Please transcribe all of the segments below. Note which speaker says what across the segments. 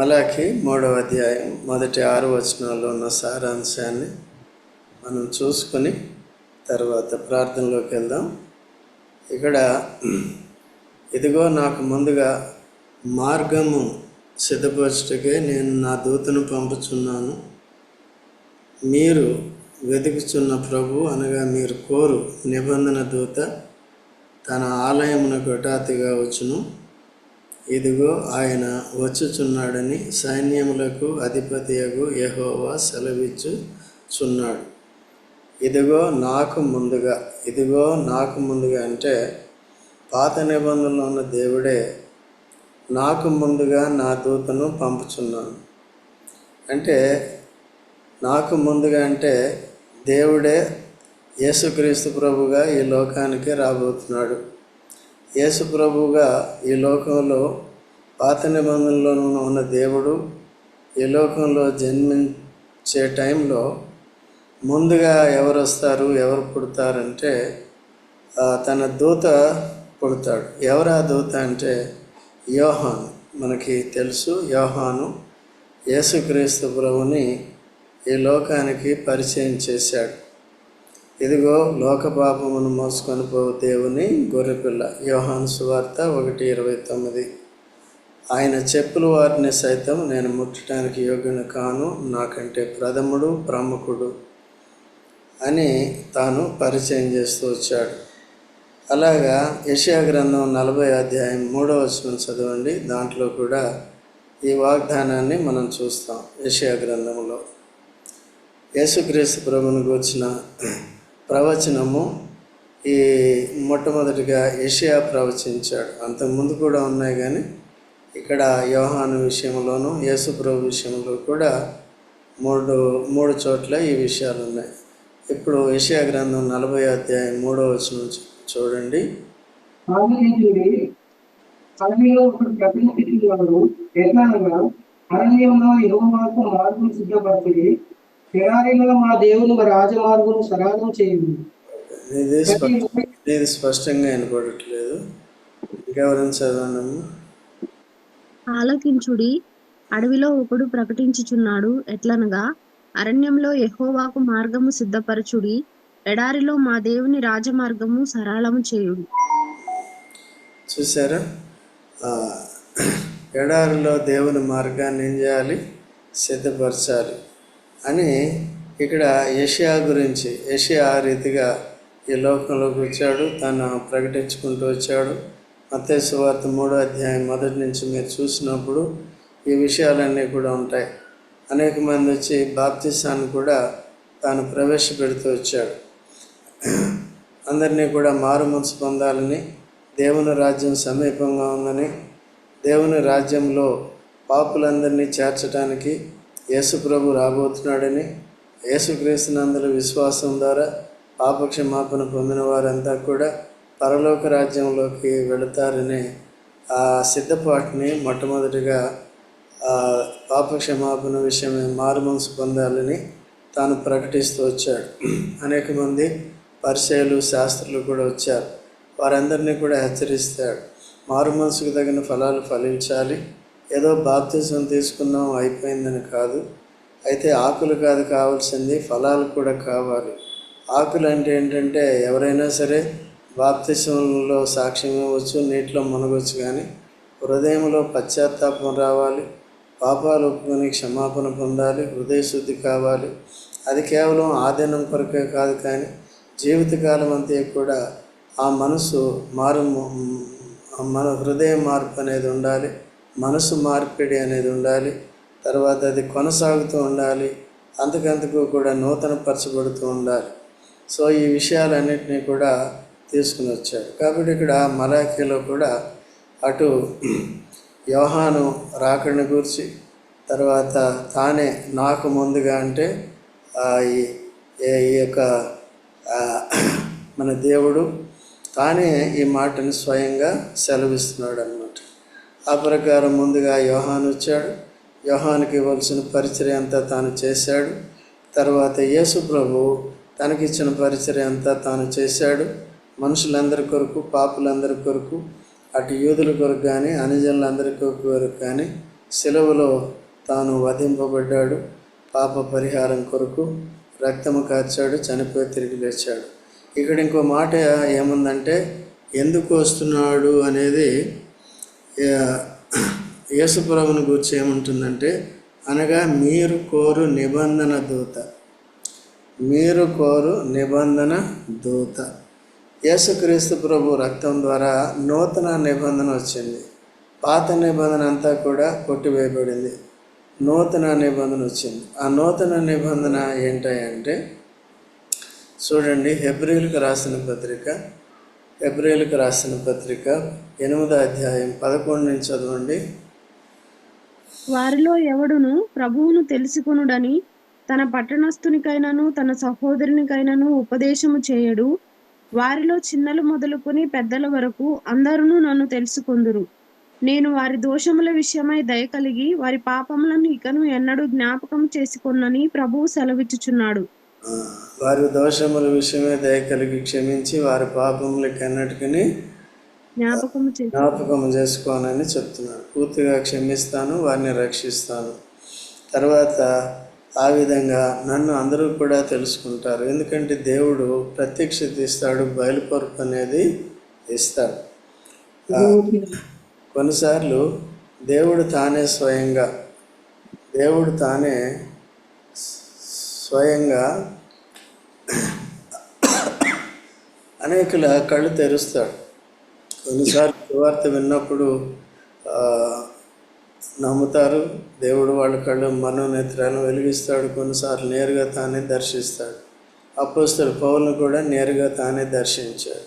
Speaker 1: మలాకి 3వ అధ్యాయం మొదటి 6 వచనాల్లో ఉన్న సారాంశాన్ని మనం చూసుకొని తర్వాత ప్రార్థనలోకి వెళ్దాం. ఇక్కడ ఇదిగో నాకు ముందుగా మార్గము సిద్ధపరచుటకే నేను నా దూతను పంపుచున్నాను. మీరు వెతుకుచున్న ప్రభు అనగా మీరు కోరు నిబంధన దూత తన ఆలయమునకు హఠాత్తుగా వచ్చును. ఇదిగో ఆయన వచ్చుచున్నాడని సైన్యములకు అధిపతియగు యెహోవా సెలవిచ్చుచున్నాడు. ఇదిగో నాకు ముందుగా అంటే పాత నిబంధనలో ఉన్న దేవుడే నాకు ముందుగా నా దూతను పంపుచున్నాను. అంటే నాకు ముందుగా అంటే దేవుడే యేసుక్రీస్తు ప్రభుగా ఈ లోకానికి రాబోతున్నాడు. యేసు ప్రభువుగా ఈ లోకంలో పాత నిబంధనలో ఉన్న దేవుడు ఈ లోకంలో జన్మించే టైంలో ముందుగా ఎవరు వస్తారు, ఎవరు పుడతారంటే తన దూత పుడతాడు. ఎవరు ఆ దూత అంటే యోహాను. మనకి తెలుసు, యోహాను యేసుక్రీస్తు ప్రభుని ఈ లోకానికి పరిచయం చేశాడు. ఇదిగో లోక పాపమును మోసుకొని పోవు దేవుని గొర్రెపిల్ల. యోహాను సువార్త 1:29. ఆయన చెప్పుల వారిని సైతం నేను ముట్టడానికి యోగ్యుని కాను, నాకంటే ప్రథముడు ప్రముఖుడు అని తాను పరిచయం చేస్తూ వచ్చాడు. అలాగా యెషయా గ్రంథం 40వ అధ్యాయం 3వ వచనం చదవండి. దాంట్లో కూడా ఈ వాగ్దానాన్ని మనం చూస్తాం. యెషయా గ్రంథంలో యేసుక్రీస్తు ప్రభువుని గూర్చిన ప్రవచనము ఈ మొట్టమొదటిగా యెషయా ప్రవచించాడు. అంతకుముందు కూడా ఉన్నాయి, కానీ ఇక్కడ యోహాను విషయంలోనూ యేసు ప్రభు విషయంలో కూడా మూడు చోట్ల ఈ విషయాలు ఉన్నాయి. ఇప్పుడు యెషయా గ్రంథం 40వ అధ్యాయం 3వ వచనం చూడండి.
Speaker 2: మా దేవుని రాజమార్గము సరాగం చేయండి.
Speaker 1: ఇది స్పష్టంగా వినపడట్లేదు. ఇంకెవరైనా చదవనము.
Speaker 3: ఆలకించుడి, అడవిలో ఒకడు ప్రకటించుచున్నాడు ఎట్లనగా, అరణ్యంలో యెహోవాకు మార్గము సిద్ధపరచుడి, ఎడారిలో మా దేవుని రాజమార్గము సరళము చేయుడి.
Speaker 1: చూసారా, ఎడారిలో దేవుని మార్గాన్ని ఏం చేయాలి, సిద్ధపరచాలి అని ఇక్కడ యెషయా గురించి, యెషయా ఆ రీతిగా ఈ లోకంలోకి వచ్చాడు, తను ప్రకటించుకుంటూ వచ్చాడు. మత్తయి సువార్త 3వ అధ్యాయం మొదటి నుంచి మీరు చూసినప్పుడు ఈ విషయాలన్నీ కూడా ఉంటాయి. అనేక మంది వచ్చి బాప్తిసాన్ని కూడా తాను ప్రవేశపెడుతూ వచ్చాడు. అందరినీ కూడా మారుమనసు పొందాలని, దేవుని రాజ్యం సమీపంగా ఉందని, దేవుని రాజ్యంలో పాపులందరినీ చేర్చడానికి యేసు ప్రభు రాబోతున్నాడని, యేసుక్రీస్తునందుల విశ్వాసం ద్వారా పాపక్షమాపణ పొందిన వారంతా కూడా పరలోక రాజ్యంలోకి వెళతారని ఆ సిద్ధపాటుని మొట్టమొదటిగా పాపక్షమాపణ విషయమే మారుమనసు పొందాలని తాను ప్రకటిస్తూ వచ్చాడు. అనేక మంది పరిసయ్యులు, శాస్త్రులు కూడా వచ్చారు. వారందరినీ కూడా హెచ్చరిస్తాడు. మారుమనసుకు తగిన ఫలాలు ఫలించాలి. ఏదో బాప్తిజం తీసుకున్నాం అయిపోయిందని కాదు. అయితే ఆకులు కాదు కావాల్సింది, ఫలాలు కూడా కావాలి. ఆకులు అంటే ఏంటంటే ఎవరైనా సరే బాప్తిజంలో సాక్ష్యం ఇవ్వచ్చు, నీటిలో మునగొచ్చు, కానీ హృదయంలో పశ్చాత్తాపం రావాలి, పాపాలు ఒప్పుకొని క్షమాపణ పొందాలి, హృదయ శుద్ధి కావాలి. అది కేవలం ఆదినం కొరకే కాదు, కానీ జీవితకాలం అంతా కూడా ఆ మనసు మన హృదయ మార్పు అనేది ఉండాలి, మనసు మార్పిడి అనేది ఉండాలి. తర్వాత అది కొనసాగుతూ ఉండాలి, అంతకంతకు కూడా నూతన పరచబడుతూ ఉండాలి. సో ఈ విషయాలన్నింటినీ కూడా తీసుకుని వచ్చాడు. కాబట్టి ఇక్కడ మలాకీలో కూడా అటు యోహాను రాకడిని గురించి, తర్వాత తానే నాకు ముందుగా అంటే ఈ యొక్క మన దేవుడు తానే ఈ మాటని స్వయంగా సెలవిస్తున్నాడు అన్నమాట. ఆ ప్రకారం ముందుగా యోహాను వచ్చాడు. యోహానుకి ఇవ్వాల్సిన పరిచర్య అంతా తాను చేశాడు. తర్వాత యేసు ప్రభు తనకిచ్చిన పరిచర్య అంతా తాను చేశాడు. మనుషులందరి కొరకు, పాపులందరి కొరకు, అటు యూదుల కొరకు కానీ, అనుజనులందరి కొరకు కానీ శిలువలో తాను వధింపబడ్డాడు, పాప పరిహారం కొరకు రక్తము కార్చాడు, చనిపోయి తిరిగి లేచాడు. ఇక్కడ ఇంకో మాట ఏముందంటే ఎందుకు వస్తున్నాడు అనేది యేసుప్రభుని గురించి ఏముంటుందంటే, అనగా మీరు కోరు నిబంధన దూత, మీరు కోరు నిబంధన దూత. యేసుక్రీస్తు ప్రభు రక్తం ద్వారా నూతన నిబంధన వచ్చింది. పాత నిబంధన అంతా కూడా కొట్టివేయబడింది, నూతన నిబంధన వచ్చింది. ఆ నూతన నిబంధన ఏంటంటే చూడండి, హెబ్రీయులకు రాసిన పత్రిక 8వ అధ్యాయం 11 నుంచి చదవండి.
Speaker 3: వారిలో ఎవడును ప్రభువును తెలుసుకొనుడని తన పట్టణస్థునికైనను తన సహోదరునికైనను ఉపదేశము చేయడు. వారిలో చిన్నలు మొదలుకొని పెద్దల వరకు అందరూ నన్ను తెలుసుకొందురు. నేను వారి దోషముల విషయమై దయ కలిగి వారి పాపములను ఇకను ఎన్నడూ జ్ఞాపకం చేసుకొనని ప్రభువు సెలవిచ్చుచున్నాడు.
Speaker 1: వారి దోషముల విషయమే దయ కలిగి క్షమించి వారి పాపములకి అన్నిటికీ జ్ఞాపకం చేసుకోనని చెప్తున్నాడు. పూర్తిగా క్షమిస్తాను, వారిని రక్షిస్తాను. తర్వాత ఆ విధంగా నన్ను అందరూ కూడా తెలుసుకుంటారు. ఎందుకంటే దేవుడు ప్రత్యక్షత ఇస్తాడు, బయలుపరుపు అనేది ఇస్తాడు. కొన్నిసార్లు దేవుడు తానే స్వయంగా అనేకుల కళ్ళు తెరుస్తాడు. కొన్నిసార్లు సువార్త విన్నప్పుడు నమ్ముతారు, దేవుడు వాళ్ళ కళ్ళు మనోనేత్రాలను వెలిగిస్తాడు. కొన్నిసార్లు నేరుగా తానే దర్శిస్తాడు. అపోస్తలుడు పౌలును కూడా నేరుగా తానే దర్శించాడు.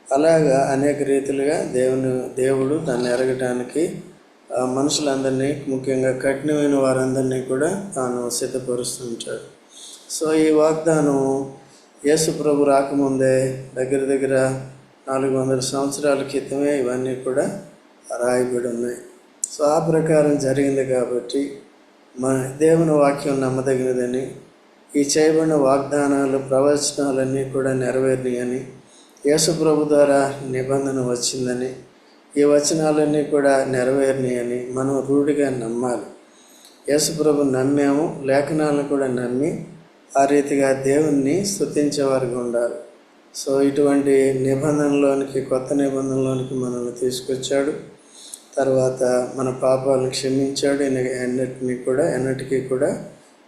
Speaker 1: అలాగా అనేక రీతిలుగా దేవుడు దాన్ని ఎరగటానికి మనుషులందరినీ, ముఖ్యంగా కఠినమైన వారందరినీ కూడా తాను సిద్ధపరుస్తుంటాడు. సో ఈ వాగ్దానం యేసు ప్రభు రాకముందే దగ్గర 400 సంవత్సరాల క్రితమే ఇవన్నీ కూడా రాయబడి ఉన్నాయి. సో ఆ ప్రకారం జరిగింది కాబట్టి మన దేవుని వాక్యం నమ్మదగినదని, ఈ చేయబడిన వాగ్దానాలు, ప్రవచనాలన్నీ కూడా నెరవేరినాయని, యేసు ప్రభు ద్వారా నిబంధన వచ్చిందని, ఈ వచనాలన్నీ కూడా నెరవేరినాయని మనం రూఢిగా నమ్మాలి. యేసు ప్రభు నమ్మాము, లేఖనాలను కూడా నమ్మి ఆ రీతిగా దేవుణ్ణి స్తుతించేవారుగా ఉండాలి. సో ఇటువంటి నిబంధనలోనికి, కొత్త నిబంధనలోనికి మనల్ని తీసుకొచ్చాడు. తర్వాత మన పాపాలను క్షమించాడు, ఎన్నటికీ కూడా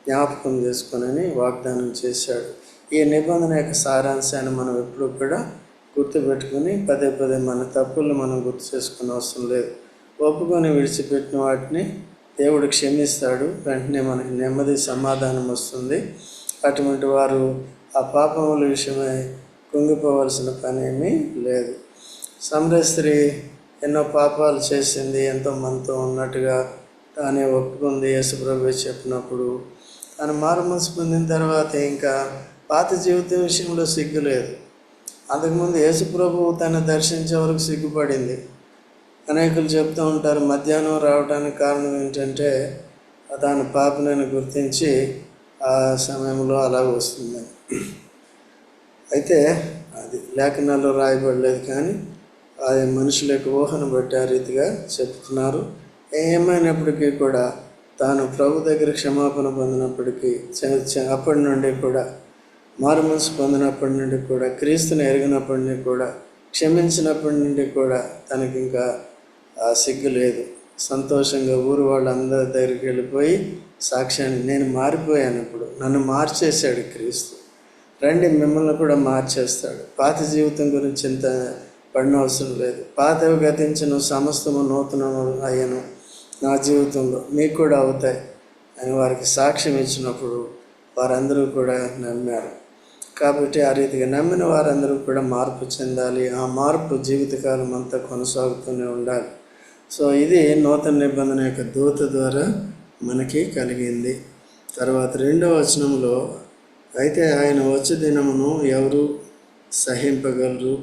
Speaker 1: జ్ఞాపకం చేసుకొనని వాగ్దానం చేశాడు. ఈ నిబంధన యొక్క సారాంశాన్ని మనం ఎప్పుడూ కూడా గుర్తుపెట్టుకుని పదే మన తప్పులను మనం గుర్తు చేసుకునే అవసరం లేదు. ఒప్పుకొని విడిచిపెట్టిన వాటిని దేవుడు క్షమిస్తాడు. వెంటనే మనకి నెమ్మది, సమాధానం వస్తుంది. అటువంటి వారు ఆ పాపముల విషయమై కుంగిపోవలసిన పని ఏమీ లేదు. సమరయ స్త్రీ ఎన్నో పాపాలు చేసింది, ఎంతో మనతో ఉన్నట్టుగా తానే ఒప్పుకుంది. యేసుప్రభు చెప్పినప్పుడు తను మారుమనసు పొందిన తర్వాత ఇంకా పాత జీవితం విషయంలో సిగ్గు లేదు. అంతకుముందు యేసుప్రభు తను దర్శించే వరకు సిగ్గుపడింది. అనేకులు చెప్తూ ఉంటారు, మధ్యాహ్నం రావడానికి కారణం ఏంటంటే తాను పాపనని గుర్తించి ఆ సమయంలో అలా వస్తుందని. అయితే అది లేఖనాల్లో రాయబడలేదు, కానీ అది మనుషుల యొక్క ఊహను బట్టి ఆ రీతిగా చెప్తున్నారు. ఏమైనప్పటికీ కూడా తాను ప్రభు దగ్గర క్షమాపణ పొందినప్పటికీ, అప్పటి నుండి కూడా మారుమనసు పొందినప్పటి నుండి కూడా, క్రీస్తుని ఎరిగినప్పటి నుండి కూడా, క్షమించినప్పటి నుండి కూడా తనకి ఇంకా సిగ్గు లేదు. సంతోషంగా ఊరు వాళ్ళందరి దగ్గరికి వెళ్ళిపోయి సాక్ష్యాన్ని, నేను మారిపోయాను, ఇప్పుడు నన్ను మార్చేశాడు క్రీస్తు, రండి మిమ్మల్ని కూడా మార్చేస్తాడు. పాత జీవితం గురించి ఇంత పడిన అవసరం లేదు. పాతవి గతించను, సమస్తము నూతనము అయ్యను నా జీవితంలో, మీకు కూడా అవుతాయి అని వారికి సాక్ష్యం ఇచ్చినప్పుడు వారందరూ కూడా నమ్మారు. కాబట్టి ఆ రీతిగా నమ్మిన వారందరూ కూడా మార్పు చెందాలి. ఆ మార్పు జీవితకాలం అంతా కొనసాగుతూనే ఉండాలి. సో ఇది నూతన నిబంధన యొక్క దూత ద్వారా మనకి కలిగింది. తర్వాత 2వ వచనంలో, అయితే ఆయన వచ్చే దినమును ఎవరు సహింపగలరు,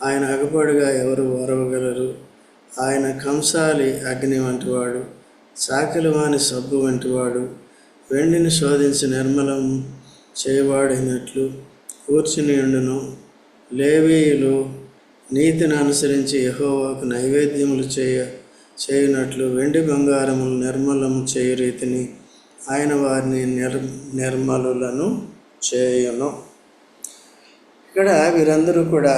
Speaker 1: ఆయన అగపడుగా ఎవరు ఓరవగలరు, ఆయన కంసాలి అగ్ని వంటివాడు, చాకిలి వాని సబ్బు వంటివాడు, వెండిని శోధించి నిర్మలం చేయవాడైనట్లు కూర్చుని ఉండును. లేవీయులు నీతిని అనుసరించి యెహోవాకు నైవేద్యములు చేయునట్లు వెండి బంగారములు నిర్మలము చేయు రీతిని ఆయన వారిని నిర్మలులను చేయును. ఇక్కడ వీరందరూ కూడా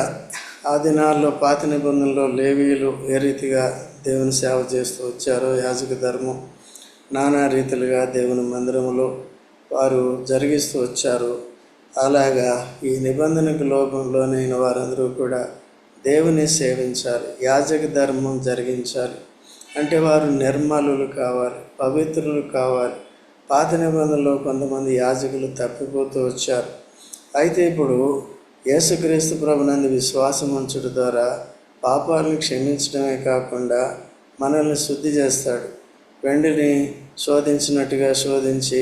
Speaker 1: ఆ దినాల్లో పాత నిబంధనలో లేవీయులు ఏ రీతిగా దేవుని సేవ చేస్తూ వచ్చారో, యాజక ధర్మం నానా రీతిలుగా దేవుని మందిరంలో వారు జరిగిస్తూ వచ్చారు. అలాగా ఈ నిబంధనకు లోపంలోనైన వారందరూ కూడా దేవుని సేవించాలి, యాజక ధర్మం జరిగించాలి. అంటే వారు నిర్మలులు కావాలి, పవిత్రులు కావాలి. పాత నిబంధనలో కొంతమంది యాజకులు తప్పిపోతూ వచ్చారు. అయితే ఇప్పుడు యేసుక్రీస్తు ప్రభునందు విశ్వాసం ఉంచడం ద్వారా పాపాలను క్షమించడమే కాకుండా మనల్ని శుద్ధి చేస్తాడు. వెండిని శోధించినట్టుగా శోధించి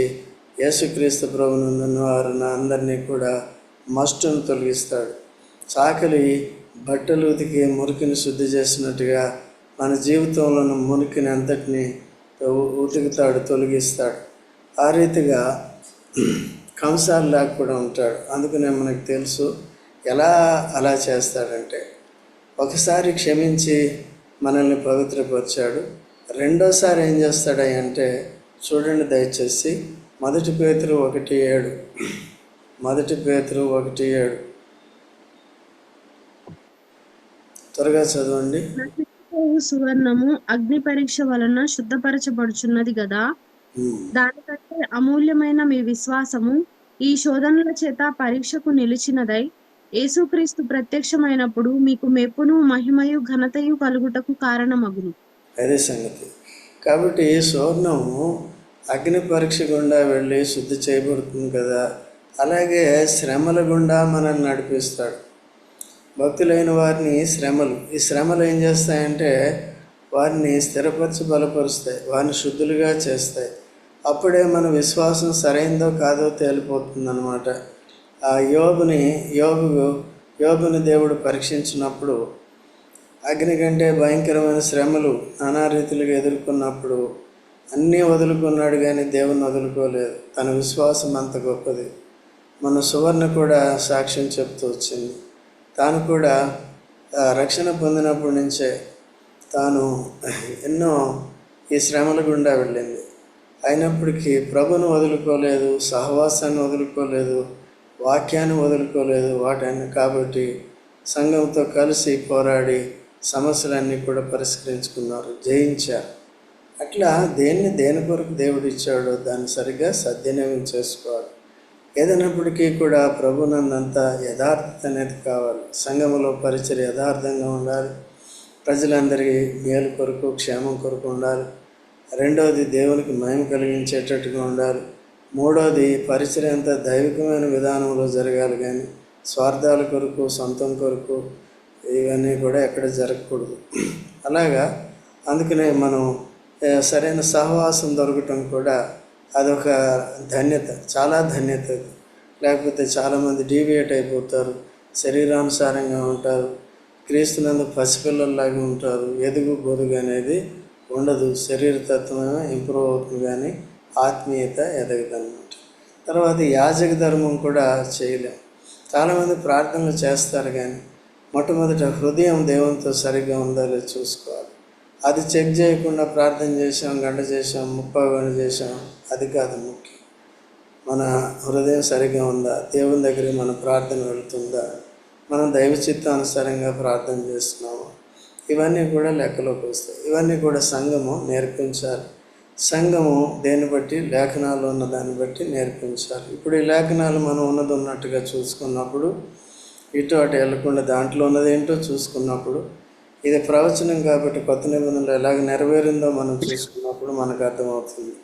Speaker 1: యేసుక్రీస్తు ప్రభునందున్న వారిని అందరినీ కూడా మస్టును తొలగిస్తాడు. చాకలి బట్టలు ఉతికి మురికిని శుద్ధి చేసినట్టుగా మన జీవితంలోని మురికిని అంతటిని ఉతుకుతాడు, తొలగిస్తాడు. ఆ రీతిగా కంసాల్లాగా కూడా ఉంటాడు. అందుకనే మనకు తెలుసు ఎలా అలా చేస్తాడంటే, ఒకసారి క్షమించి మనల్ని పవిత్రపరిచాడు, రెండోసారి ఏం చేస్తాడంటే చూడండి దయచేసి 1 పేతురు 1:7. 1 పేతురు 1:7 త్వరగా చదవండి.
Speaker 3: సువర్ణము అగ్ని పరీక్ష వలన శుద్ధపరచబడుచున్నది కదా, దానికంటే అమూల్యమైన మీ విశ్వాసము ఈ శోధనల చేత పరీక్షకు నిలిచినదై యేసుక్రీస్తు ప్రత్యక్షమైనప్పుడు మీకు మెప్పును మహిమయు ఘనతయు కలుగుటకు కారణమగును.
Speaker 1: అదే సంగతి. కాబట్టి స్వర్ణము అగ్ని పరీక్ష గుండా వెళ్ళి శుద్ధి చేయబడుతుంది కదా, అలాగే శ్రమల గుండా మనల్ని నడిపిస్తాడు. భక్తులైన వారిని ఈ శ్రమలు ఏం చేస్తాయంటే వారిని స్థిరపరిచి బలపరుస్తాయి, వారిని శుద్ధులుగా చేస్తాయి. అప్పుడే మన విశ్వాసం సరైందో కాదో తేలిపోతుంది అన్నమాట. ఆ యోబుని దేవుడు పరీక్షించినప్పుడు అగ్ని కంటే భయంకరమైన శ్రమలు నానా రీతిలుగా ఎదుర్కొన్నప్పుడు అన్నీ వదులుకున్నాడు, కానీ దేవుని వదులుకోలేదు. తన విశ్వాసం అంత గొప్పది. మన సువర్ణ కూడా సాక్ష్యం చెప్తూ వచ్చింది. తాను కూడా రక్షణ పొందినప్పటి నుంచే తాను ఎన్నో ఈ శ్రమల గుండా వెళ్ళింది. అయినప్పటికీ ప్రభును వదులుకోలేదు, సహవాసాన్ని వదులుకోలేదు, వాక్యాన్ని వదులుకోలేదు. వాటన్ని కాబట్టి సంఘంతో కలిసి పోరాడి సమస్యలన్నీ కూడా పరిష్కరించుకున్నారు, జయించారు. అట్లా దేని కొరకు దేవుడు ఇచ్చాడో దాన్ని సరిగ్గా సద్వినియోగం చేసుకోవాలి. ఏదైనప్పటికీ కూడా ప్రభునందంతా యథార్థత అనేది కావాలి. సంఘములో పరిచర్య యథార్థంగా ఉండాలి, ప్రజలందరికీ మేలు కొరకు క్షేమం కొరకు ఉండాలి. రెండవది దేవునికి మహిమ కలిగించేటట్టుగా ఉండాలి. మూడవది పరిచర్య అంతా దైవికమైన విధానంలో జరగాలి, కానీ స్వార్థాల కొరకు సొంతం కొరకు ఇవన్నీ కూడా ఎక్కడ జరగకూడదు. అలాగా అందుకనే మనం సరైన సహవాసం దొరకటం కూడా అదొక ధన్యత, చాలా ధన్యత. లేకపోతే చాలామంది డీవియేట్ అయిపోతారు, శరీరానుసారంగా ఉంటారు, క్రీస్తునందు పసిపిల్లల్లాగా ఉంటారు. ఎదుగు బొదుగు అనేది ఉండదు. శరీరతత్వం ఇంప్రూవ్ అవుతుంది, కానీ ఆత్మీయత ఎదగదన్నమాట. తర్వాత యాజక ధర్మం కూడా చేయలేం. చాలామంది ప్రార్థనలు చేస్తారు, కానీ మొట్టమొదట హృదయం దేవునితో సరిగ్గా ఉందో లేదో చూసుకోవాలి. అది చెక్ చేయకుండా ప్రార్థన చేసాం, గంట చేసాం, 30 గంట చేసాం, అది కాదు ముఖ్యం. మన హృదయం సరిగ్గా ఉందా, దేవుని దగ్గరికి మన ప్రార్థన వెళుతుందా, మనం దైవ చిత్తానుసారంగా ప్రార్థన చేస్తున్నాము, ఇవన్నీ కూడా లెక్కలోకి వస్తాయి. ఇవన్నీ కూడా సంఘము నేర్పించాలి. సంఘము దేన్ని బట్టి, లేఖనాలు ఉన్న దాన్ని బట్టి నేర్పించాలి. ఇప్పుడు ఈ లేఖనాలు మనం ఉన్నది ఉన్నట్టుగా చూసుకున్నప్పుడు, ఇటు అటు వెళ్ళకుండా దాంట్లో ఉన్నది ఏంటో చూసుకున్నప్పుడు, ఇది ప్రవచనం కాబట్టి కొత్త నిబంధనలు ఎలాగ నెరవేరిందో మనం చూసుకున్నప్పుడు మనకు అర్థమవుతుంది.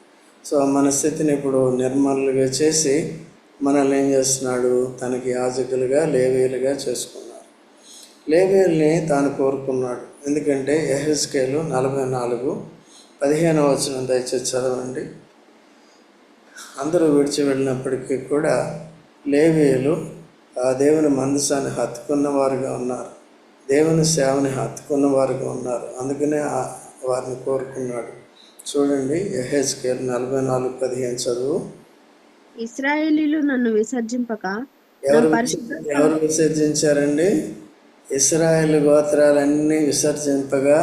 Speaker 1: సో మన స్థితిని ఇప్పుడు నిర్మలుగా చేసి మనల్ని ఏం చేస్తున్నాడు, తనకి యాజకులుగా లేవీయులుగా చేసుకున్నాడు. లేవీయుల్ని తాను కోరుకున్నాడు. ఎందుకంటే యెహెజ్కేలు 44:15 దయచేసి చదవండి. అందరూ విడిచి వెళ్ళినప్పటికీ కూడా లేవీయులు ఆ దేవుని మందసాన్ని హత్తుకున్న వారుగా ఉన్నారు, దేవుని సేవని హత్తుకున్న వారుగా ఉన్నారు. అందుకనే వారిని కోరుకున్నాడు. చూడండి, యెహెజ్కేలు 44:15 చదువు.
Speaker 3: ఇశ్రాయేలీయులు నన్ను విసర్జింపక
Speaker 1: ఎవరు విసర్జించారండి? ఇశ్రాయేలు గోత్రాలన్నీ విసర్జింపగా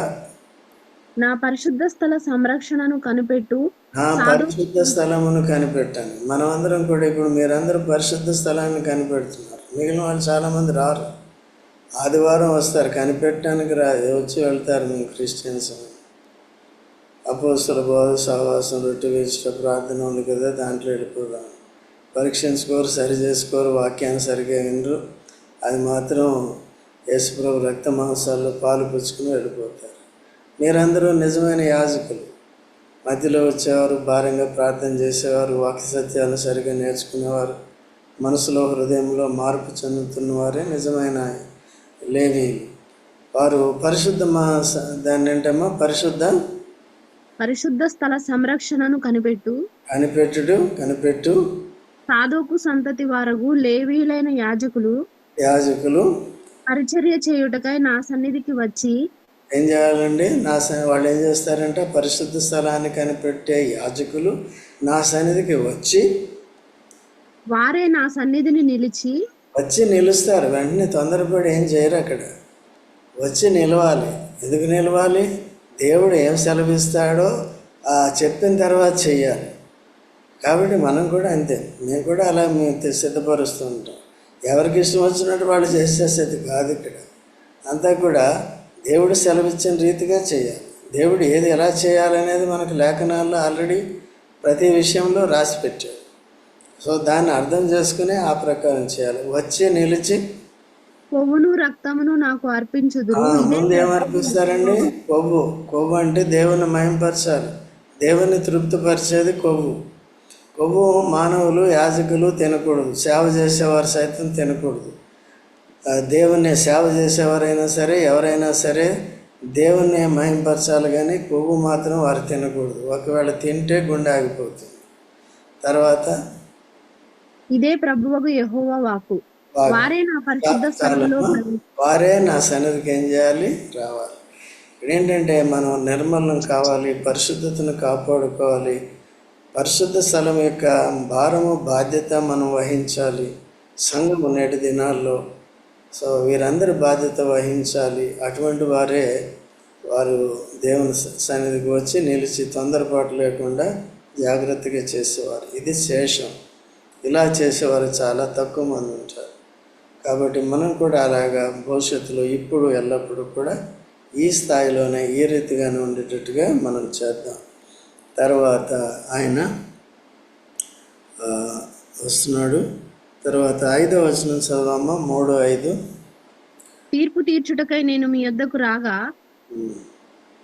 Speaker 3: నా పరిశుద్ధ స్థల సంరక్షణను కనిపెట్టు
Speaker 1: నా పరిశుద్ధ స్థలమును కనిపెట్టాను. మనమందరం కూడా ఇప్పుడు మీరందరూ పరిశుద్ధ స్థలాన్ని కనిపెడుతున్నారు. మిగిలిన వాళ్ళు చాలామంది రారు, ఆదివారం వస్తారు, కనిపెట్టడానికి వచ్చి వెళ్తారు. మేము క్రిస్టియన్స్ అపోస్తల బోధ, సహవాసం, రొట్టె విరుచుట, ప్రార్థన ఉంది కదా, దాంట్లో వెళ్ళిపోదాం. పరీక్షించుకోరు, సరి చేసుకోరు, వాక్యాన్ని సరిగా వినరు. అది మాత్రం యేసుప్రభు రక్త మాంసాల్లో పాలు పుచ్చుకుని వెళ్ళిపోతారు. మీరందరూ నిజమైన యాజకులు, మధ్యలో వచ్చేవారు, భారంగా ప్రార్థన చేసేవారు, వాక్య సత్యాలను సరిగా నేర్చుకునేవారు, మనసులో హృదయంలో మార్పు చెందుతున్నవారే నిజమైన లేవీయులు. వారు పరిశుద్ధ దాన్ని ఏంటమ్మా,
Speaker 3: పరిశుద్ధ స్థల సంరక్షణను
Speaker 1: కనిపెట్టు
Speaker 3: సాదోకు సంతతి వారగు లేవీయులైన యాజకులు పరిచర్య చేయుటకై నా సన్నిధికి వచ్చి
Speaker 1: ఏం చేయాలండి? వాళ్ళు ఏం చేస్తారంటే, పరిశుద్ధ స్థలాన్ని కనిపెట్టే యాజకులు నా సన్నిధికి
Speaker 3: వారే నా సన్నిధిని
Speaker 1: నిలుస్తారు. వెంటనే తొందరపడి ఏం చేయరు, అక్కడ వచ్చి నిలవాలి. ఎందుకు నిలవాలి? దేవుడు ఏం సెలవిస్తాడో చెప్పిన తర్వాత చెయ్యాలి. కాబట్టి మనం కూడా అంతే, మేము కూడా అలా మేము సిద్ధపరుస్తూ ఉంటాం. ఎవరికి ఇష్టం వచ్చినట్టు వాళ్ళు చేసేసేది కాదు. ఇక్కడ అంతా కూడా దేవుడు సెలవిచ్చిన రీతిగా చేయాలి. దేవుడు ఏది ఎలా చేయాలనేది మనకు లేఖనాల్లో ఆల్రెడీ ప్రతి విషయంలో రాసి పెట్టాడు. సో దాన్ని అర్థం చేసుకుని ఆ ప్రకారం చేయాలి. వచ్చి నిలిచి
Speaker 3: కొవ్వును రక్తమును నాకు అర్పించుదురు.
Speaker 1: ముందు ఏం అర్పిస్తారండి? కొవ్వు అంటే దేవుని మహింపరచాలి, దేవుని తృప్తిపరిచేది కొవ్వు. కొవ్వు మానవులు, యాజకులు తినకూడదు, సేవ చేసేవారు సైతం తినకూడదు. దేవుణ్ణి సేవ చేసేవారైనా సరే, ఎవరైనా సరే దేవుణ్ణి మహింపరచాలి, కానీ కొవ్వు మాత్రం వారు తినకూడదు. ఒకవేళ తింటే గుండె ఆగిపోతుంది. తర్వాత
Speaker 3: ఇదే ప్రభువగు యెహోవా వాక్కు,
Speaker 1: వారే నా సన్నిధికి ఏం చేయాలి? రావాలి. ఏంటంటే మనం నిర్మలం కావాలి, పరిశుద్ధతను కాపాడుకోవాలి, పరిశుద్ధ స్థలం యొక్క భారము బాధ్యత మనం వహించాలి. సంఘము నేటి దినాల్లో సో వీరందరి బాధ్యత వహించాలి. అటువంటి వారు దేవుని సన్నిధికి వచ్చి నిలిచి తొందరపాటు లేకుండా జాగ్రత్తగా చేసేవారు. ఇది శేషం. ఇలా చేసేవారు చాలా తక్కువ మంది ఉంటారు. కాబట్టి మనం కూడా అలాగా భవిష్యత్తులో ఇప్పుడు ఎల్లప్పుడూ కూడా ఈ స్థాయిలోనే ఈ రీతిగానే ఉండేటట్టుగా మనం చేద్దాం. తర్వాత ఆయన వస్తున్నాడు. తర్వాత 5వ వచనం చదవమ్మా, 3:5.
Speaker 3: తీర్పు తీర్చుటకై నేను మీ యొద్దకు రాగా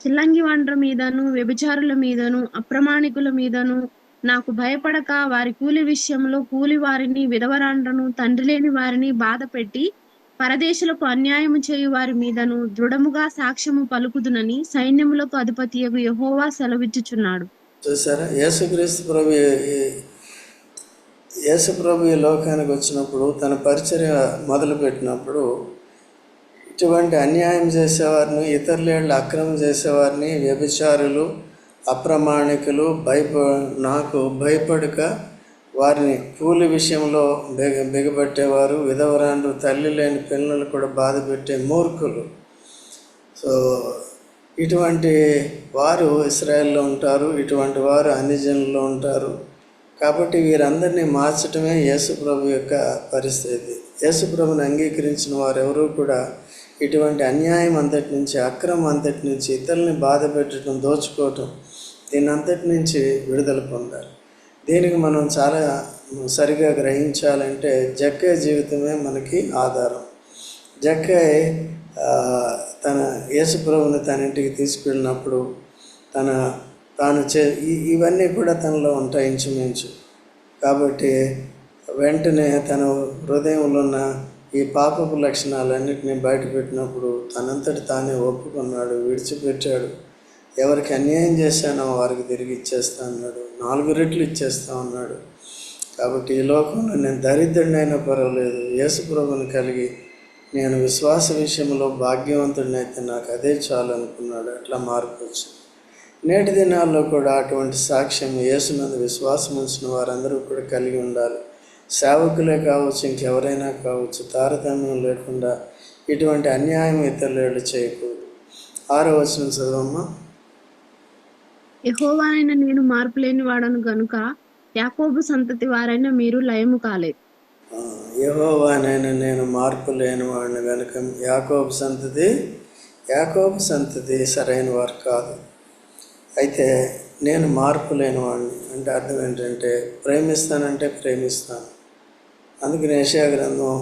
Speaker 3: చిల్లంగి వాండ్ర మీదను, వ్యభిచారుల మీదను, అప్రమాణికుల మీదను నాకు భయపడక వారి కూలి విషయంలో కూలి వారిని, విధవరాండ్రను, తండ్రి లేని వారిని బాధ పెట్టి పరదేశులకు అన్యాయము చేయు వారి మీదను దృఢముగా సాక్ష్యము పలుకుదునని సైన్యములకు అధిపతియగు యెహోవా సెలవిచ్చుచున్నాడు.
Speaker 1: చూసారా? యేసు ప్రభు ఈ లోకానికి వచ్చినప్పుడు, తన పరిచర్య మొదలుపెట్టినప్పుడు ఇటువంటి అన్యాయం చేసేవారిని, ఇతరుల అక్రమం చేసేవారిని, వ్యభిచారులు, అప్రమాణికులు, నాకు భయపడక వారిని కూలి విషయంలో బిగబట్టేవారు, విధవరాండ్రు, తల్లి లేని పిల్లలు కూడా బాధ పెట్టే మూర్ఖులు. సో ఇటువంటి వారు ఇశ్రాయేల్లో ఉంటారు, ఇటువంటి వారు అన్ని జనుల్లో ఉంటారు. కాబట్టి వీరందరినీ మార్చడమే యేసుప్రభు యొక్క పరిస్థితి. యేసుప్రభుని అంగీకరించిన వారెవరూ కూడా ఇటువంటి అన్యాయం అంతటి నుంచి, అక్రమం అంతటి నుంచి, ఇతరులని బాధ పెట్టడం, దోచుకోవటం, దీని అంతటి నుంచి విడుదల పొందాలి. దీనికి మనం చాలా సరిగా గ్రహించాలంటే జక్కయ్య జీవితమే మనకి ఆధారం. జక్కయ్య తన యేసుప్రభుని తన ఇంటికి తీసుకెళ్ళినప్పుడు ఇవన్నీ కూడా తనలో ఉంటాయి ఇంచుమించు. కాబట్టి వెంటనే తన హృదయంలో ఉన్న ఈ పాపపు లక్షణాలన్నింటినీ బయటపెట్టినప్పుడు తనంతటి తానే ఒప్పుకున్నాడు, విడిచిపెట్టాడు. ఎవరికి అన్యాయం చేశానో వారికి తిరిగి ఇచ్చేస్తా అన్నాడు, 4 రెట్లు ఇచ్చేస్తా ఉన్నాడు. కాబట్టి ఈ లోకంలో నేను దరిద్రుడినైనా పర్వాలేదు, యేసుప్రభుని కలిగి నేను విశ్వాస విషయంలో భాగ్యవంతుడినైతే నాకు అదే చాలు అనుకున్నాడు. అట్లా మార్పు వచ్చింది. నేటి దినాల్లో కూడా అటువంటి సాక్ష్యం యేసునందు విశ్వాసం ఉంచిన వారందరూ కూడా కలిగి ఉండాలి. సేవకులే కావచ్చు, ఇంకెవరైనా కావచ్చు, తారతమ్యం లేకుండా ఇటువంటి అన్యాయం ఇతరులు చేయకూడదు. 6వ వచనం చదవమ్మా.
Speaker 3: యెహోవానైన నేను మార్పు లేని వాడను గనుక యాకోబు సంతతి వారైన మీరు లయము కాలేదు.
Speaker 1: యెహోవానైన నేను మార్పు లేని వాడిని కనుక యాకోబు సంతతి సరైన వారు కాదు. అయితే నేను మార్పు లేని వాడిని అంటే అర్థం ఏంటంటే ప్రేమిస్తానంటే ప్రేమిస్తాను. అందుకని యెషయా గ్రంథం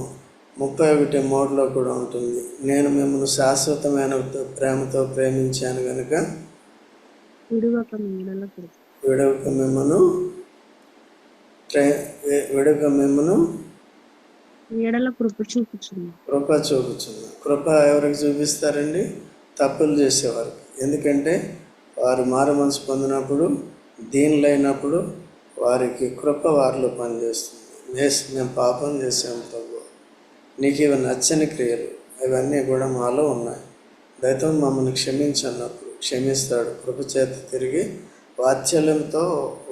Speaker 1: 31:3 కూడా ఉంటుంది, నేను మిమ్మల్ని శాశ్వతమైన ప్రేమతో ప్రేమించాను కనుక
Speaker 3: విడువక
Speaker 1: మిమ్మను
Speaker 3: ఎడల కృప చూపుచున్నాను.
Speaker 1: కృప చూపుచున్నా. కృప ఎవరికి చూపిస్తారండి? తప్పులు చేసేవారికి. ఎందుకంటే వారు మారు మనసు పొందినప్పుడు, దీనులైనప్పుడు వారికి కృప వారిలో పనిచేస్తుంది. మేము పాపం చేసాము ప్రభు, నీకు ఇవి నచ్చని క్రియలు ఇవన్నీ కూడా మాలో ఉన్నాయి, దయతో మమ్మల్ని క్షమించన్నప్పుడు క్షమిస్తాడు. కృప చేత తిరిగి వాత్సల్యంతో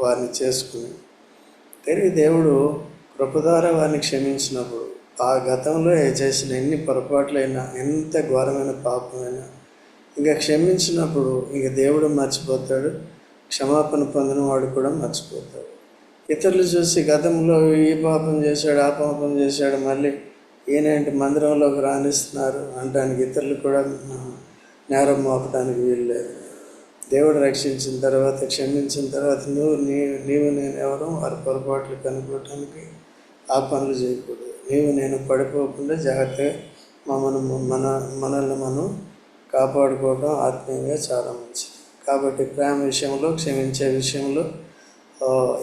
Speaker 1: వారిని చేసుకుని తిరిగి దేవుడు కృప ద్వారా వారిని క్షమించినప్పుడు ఆ గతంలో చేసిన ఎన్ని పొరపాట్లైనా, ఎంత ఘోరమైన పాపమైనా ఇంకా క్షమించినప్పుడు ఇంక దేవుడు మర్చిపోతాడు, క్షమాపణ పొందిన వాడు కూడా మర్చిపోతాడు. ఇతరులు చూసి గతంలో ఈ పాపం చేశాడు, ఆ పాపం చేశాడు, మళ్ళీ ఈయనేంటి మందిరంలోకి రాణిస్తున్నారు అనడానికి ఇతరులు కూడా నేరం మోపడానికి వీలు లేదు. దేవుడు రక్షించిన తర్వాత, క్షమించిన తర్వాత నీవు నేను ఎవరో వారి పొరపాట్లు కనుక్కోవటానికి ఆ పనులు చేయకూడదు. నేను పడిపోకుండా జాగ్రత్తగా మనల్ని మనం కాపాడుకోవడం ఆత్మీయంగా చాలా మంచిది. కాబట్టి ప్రేమ విషయంలో, క్షమించే విషయంలో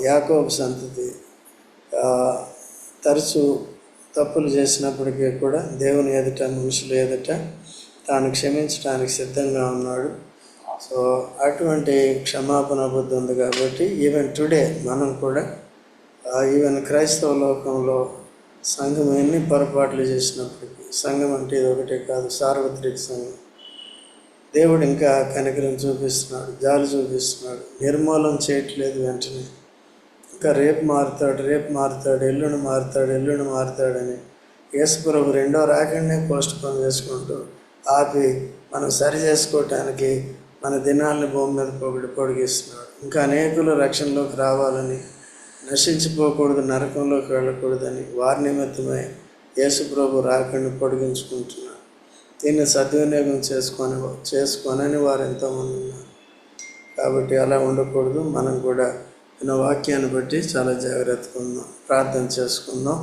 Speaker 1: యాకోబు సంతతి తరచూ తప్పులు చేసినప్పటికీ కూడా దేవుని ఎదుట, మనుషుల ఎదుట తాను క్షమించడానికి సిద్ధంగా ఉన్నాడు. సో అటువంటి క్షమాపణ బుద్ధి ఉంది కాబట్టి ఈవెన్ టుడే మనం కూడా ఈవెన్ క్రైస్తవ లోకంలో సంఘం ఎన్ని పొరపాట్లు చేసినప్పటికీ, సంఘం అంటే ఇది ఒకటే కాదు, సార్వత్రిక సంఘం, దేవుడు ఇంకా కనికరం చూపిస్తున్నాడు, జాలి చూపిస్తున్నాడు, నిర్మూలన చేయట్లేదు వెంటనే. ఇంకా రేపు మారుతాడు, ఎల్లుండి మారుతాడని యేసుప్రభు రెండో రాకడనే పోస్ట్ పోన్ చేసుకుంటూ ఆపి మనం సరి చేసుకోవటానికి మన దినాల్ని భూమి మీద పొడిగిస్తున్నాడు. ఇంకా అనేకులు రక్షణలోకి రావాలని, నశించిపోకూడదు, నరకంలోకి వెళ్ళకూడదని వారి నిమిత్తమై యేసుప్రభు రాకడని పొడిగించుకుంటున్నాడు. దీన్ని సద్వినియోగం చేసుకోనని వారు ఎంతోమంది ఉన్నారు. కాబట్టి అలా ఉండకూడదు. మనం కూడా వాక్యాన్ని బట్టి చాలా జాగ్రత్తగా ఉందాం, ప్రార్థన చేసుకుందాం.